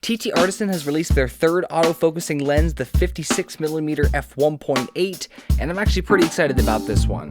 TTArtisan has released their third autofocusing lens, the 56mm f1.8, and I'm actually pretty excited about this one.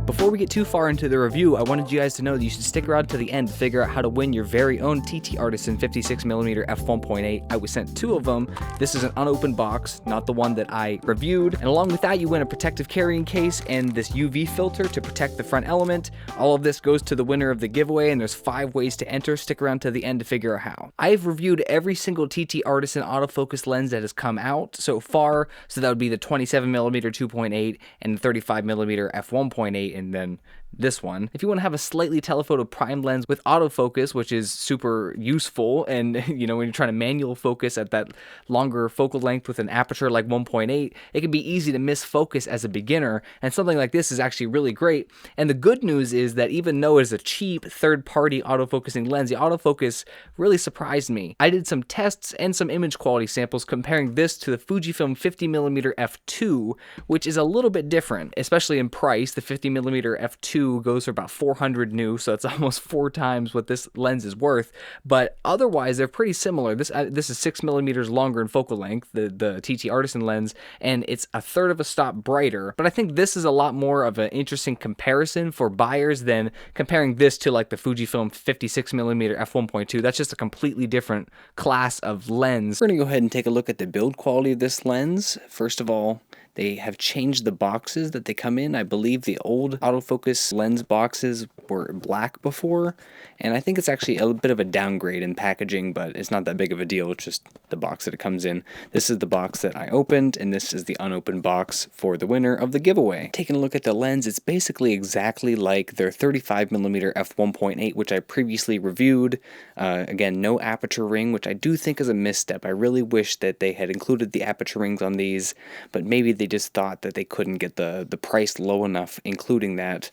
Before we get too far into the review, I wanted you guys to know that you should stick around to the end to figure out how to win your very own TTArtisan 56mm f1.8. I was sent 2 of them. This is an unopened box, not the one that I reviewed. And along with that, you win a protective carrying case and this UV filter to protect the front element. All of this goes to the winner of the giveaway, and there's 5 ways to enter. Stick around to the end to figure out how. I've reviewed every single TTArtisan autofocus lens that has come out so far. So that would be the 27mm 2.8 and the 35mm f1.8, and then this one. If you want to have a slightly telephoto prime lens with autofocus, which is super useful, and when you're trying to manual focus at that longer focal length with an aperture like 1.8, it can be easy to miss focus as a beginner, and something like this is actually really great. And the good news is that even though it's a cheap third-party autofocusing lens, the autofocus really surprised me. I did some tests and some image quality samples comparing this to the Fujifilm 50mm f2, which is a little bit different, especially in price. The 50mm f2 goes for about $400 new, so it's almost 4 times what this lens is worth. But otherwise, they're pretty similar. This is 6mm longer in focal length, the TTArtisan lens, and it's a third of a stop brighter. But I think this is a lot more of an interesting comparison for buyers than comparing this to like the Fujifilm 56mm f1.2. That's just a completely different class of lens. We're gonna go ahead and take a look at the build quality of this lens. First of all, they have changed the boxes that they come in. I believe the old autofocus lens boxes were black before, and I think it's actually a bit of a downgrade in packaging, but it's not that big of a deal. It's just the box that it comes in. This is the box that I opened, and this is the unopened box for the winner of the giveaway. Taking a look at the lens, it's basically exactly like their 35mm f1.8, which I previously reviewed. Again, no aperture ring, which I do think is a misstep. I really wish that they had included the aperture rings on these, but maybe they just thought that they couldn't get the price low enough, including that.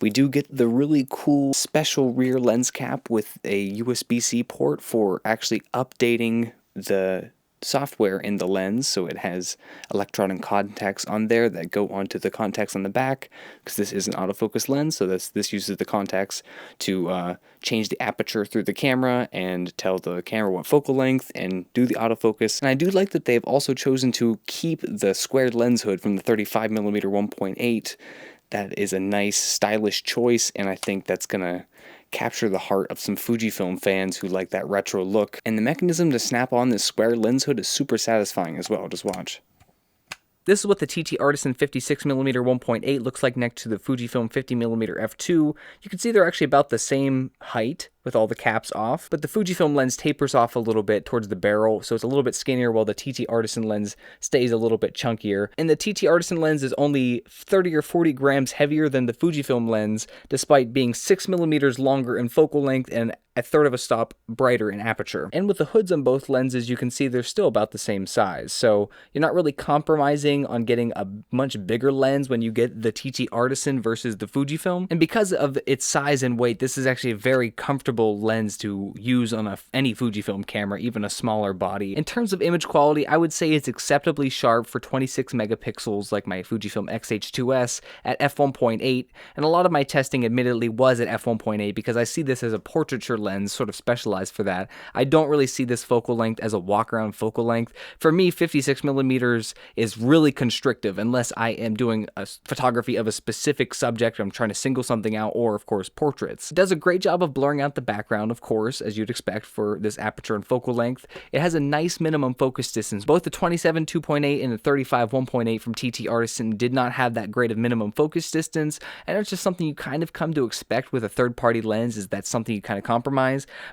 We do get the really cool special rear lens cap with a USB-C port for actually updating the software in the lens, so it has electronic contacts on there that go onto the contacts on the back, because this is an autofocus lens, so this uses the contacts to change the aperture through the camera and tell the camera what focal length and do the autofocus. And I do like that they've also chosen to keep the squared lens hood from the 35mm 1.8. That is a nice stylish choice, and I think that's gonna capture the heart of some Fujifilm fans who like that retro look. And the mechanism to snap on this square lens hood is super satisfying as well. Just watch. This is what the TTArtisan 56mm 1.8 looks like next to the Fujifilm 50mm f2. You can see they're actually about the same height with all the caps off, but the Fujifilm lens tapers off a little bit towards the barrel, so it's a little bit skinnier, while the TTArtisan lens stays a little bit chunkier. And the TTArtisan lens is only 30 or 40 grams heavier than the Fujifilm lens, despite being 6mm longer in focal length and a third of a stop brighter in aperture. And with the hoods on both lenses, you can see they're still about the same size, so you're not really compromising on getting a much bigger lens when you get the TTArtisan versus the Fujifilm. And because of its size and weight, this is actually a very comfortable lens to use on any Fujifilm camera, even a smaller body. In terms of image quality, I would say it's acceptably sharp for 26 megapixels like my Fujifilm X-H2S at f1.8, and a lot of my testing admittedly was at f1.8 because I see this as a portraiture lens, sort of specialized for that. I don't really see this focal length as a walk-around focal length. For me, 56mm is really constrictive unless I am doing a photography of a specific subject, I'm trying to single something out, or of course portraits. It does a great job of blurring out the background, of course, as you'd expect for this aperture and focal length. It has a nice minimum focus distance. Both the 27 2.8 and the 35 1.8 from TTArtisan did not have that great of minimum focus distance, and it's just something you kind of come to expect with a third-party lens, is that something you kind of compromise.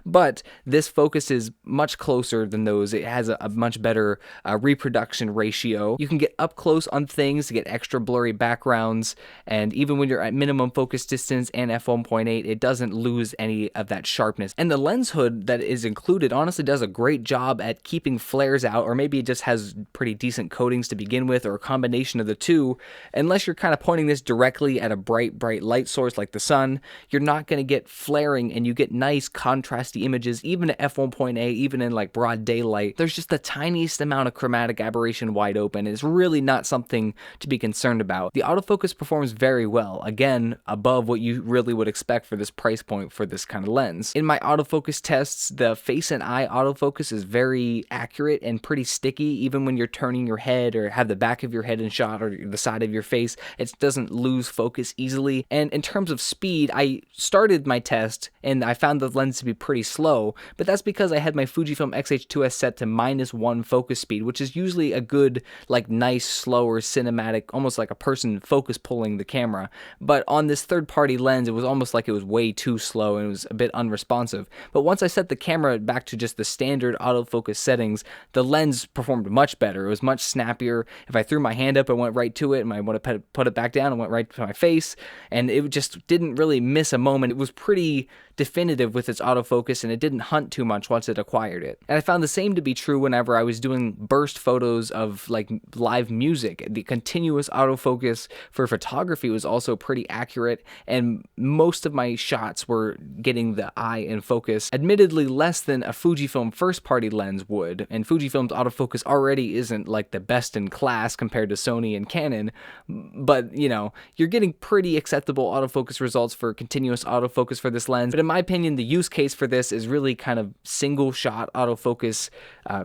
But this focus is much closer than those. It has a much better reproduction ratio. You can get up close on things to get extra blurry backgrounds, and even when you're at minimum focus distance and f1.8, it doesn't lose any of that sharpness. And the lens hood that is included honestly does a great job at keeping flares out, or maybe it just has pretty decent coatings to begin with, or a combination of the two. Unless you're kind of pointing this directly at a bright light source like the sun, you're not going to get flaring, and you get nice contrasty images even at f1.8, even in like broad daylight. There's just the tiniest amount of chromatic aberration wide open. It's really not something to be concerned about. The autofocus performs very well, again above what you really would expect for this price point for this kind of lens. In my autofocus tests, the face and eye autofocus is very accurate and pretty sticky. Even when you're turning your head or have the back of your head in shot or the side of your face, it doesn't lose focus easily. And in terms of speed, I started my test and I found the lens to be pretty slow, but that's because I had my Fujifilm X-H2S set to -1 focus speed, which is usually a good, like nice, slower, cinematic, almost like a person focus pulling the camera. But on this third-party lens, it was almost like it was way too slow and it was a bit unresponsive. But once I set the camera back to just the standard autofocus settings, the lens performed much better. It was much snappier. If I threw my hand up, I went right to it, and I want to put it back down, and went right to my face, and it just didn't really miss a moment. It was pretty definitive with its autofocus, and it didn't hunt too much once it acquired it. And I found the same to be true whenever I was doing burst photos of like live music. The continuous autofocus for photography was also pretty accurate, and most of my shots were getting the eye in focus, admittedly less than a Fujifilm first-party lens would, and Fujifilm's autofocus already isn't like the best in class compared to Sony and Canon, but you know, you're getting pretty acceptable autofocus results for continuous autofocus for this lens. But in my opinion, the use case for this is really kind of single shot autofocus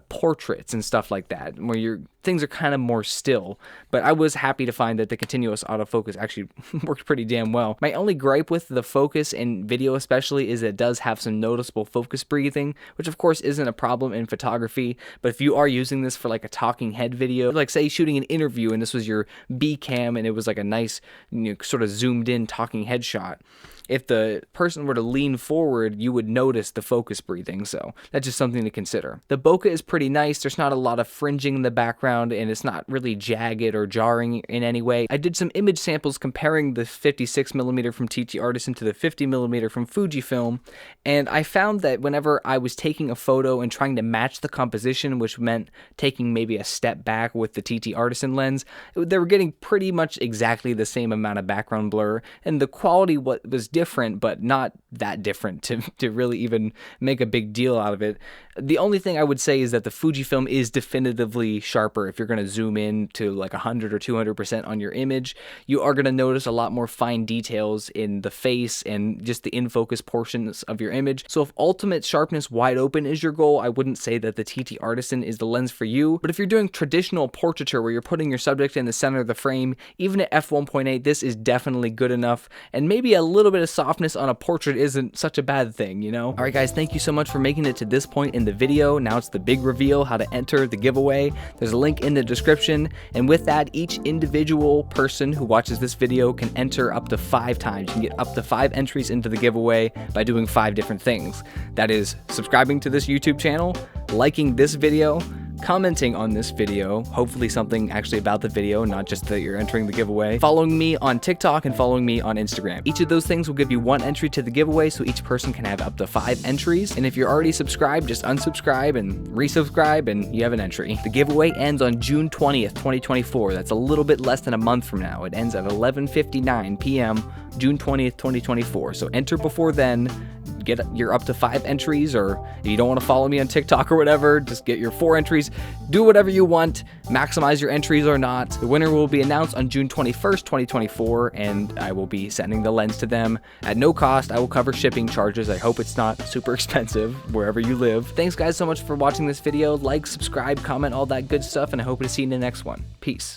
portraits and stuff like that, where things are kind of more still. But I was happy to find that the continuous autofocus actually worked pretty damn well. My only gripe with the focus in video especially is that it does have some noticeable focus breathing, which of course isn't a problem in photography. But if you are using this for like a talking head video, like say shooting an interview and this was your B cam and it was like a nice, you know, sort of zoomed in talking head shot, if the person were to lean forward, you would notice the focus breathing, so that's just something to consider. The bokeh is pretty nice. There's not a lot of fringing in the background, and it's not really jagged or jarring in any way. I did some image samples comparing the 56mm from TTArtisan to the 50mm from Fujifilm, and I found that whenever I was taking a photo and trying to match the composition, which meant taking maybe a step back with the TTArtisan lens, they were getting pretty much exactly the same amount of background blur, and the quality was different, but not that different to really even make a big deal out of it. The only thing I would say is that the Fujifilm is definitively sharper. If you're going to zoom in to like 100 or 200% on your image, you are going to notice a lot more fine details in the face and just the in-focus portions of your image. So if ultimate sharpness wide open is your goal, I wouldn't say that the TTArtisan is the lens for you. But if you're doing traditional portraiture where you're putting your subject in the center of the frame, even at f1.8, this is definitely good enough. And maybe a little bit of softness on a portrait isn't such a bad thing, you know? Alright guys, thank you so much for making it to this point in the video. Now it's the big reveal, how to enter the giveaway. There's a link in the description, and with that, each individual person who watches this video can enter up to 5 times. You can get up to 5 entries into the giveaway by doing 5 different things. That is subscribing to this YouTube channel, liking this video, commenting on this video, hopefully something actually about the video, not just that you're entering the giveaway, following me on TikTok, and following me on Instagram. Each of those things will give you 1 entry to the giveaway, so each person can have up to 5 entries. And if you're already subscribed, just unsubscribe and resubscribe and you have an entry. The giveaway ends on June 20th, 2024. That's a little bit less than a month from now. It ends at 11:59 p.m. June 20th, 2024. So enter before then. Get your up to 5 entries, or if you don't want to follow me on TikTok or whatever, just get your 4 entries. Do whatever you want, maximize your entries or not. The winner will be announced on June 21st, 2024, and I will be sending the lens to them at no cost. I will cover shipping charges. I hope it's not super expensive wherever you live. Thanks guys so much for watching this video. Like, subscribe, comment, all that good stuff, and I hope to see you in the next one. Peace.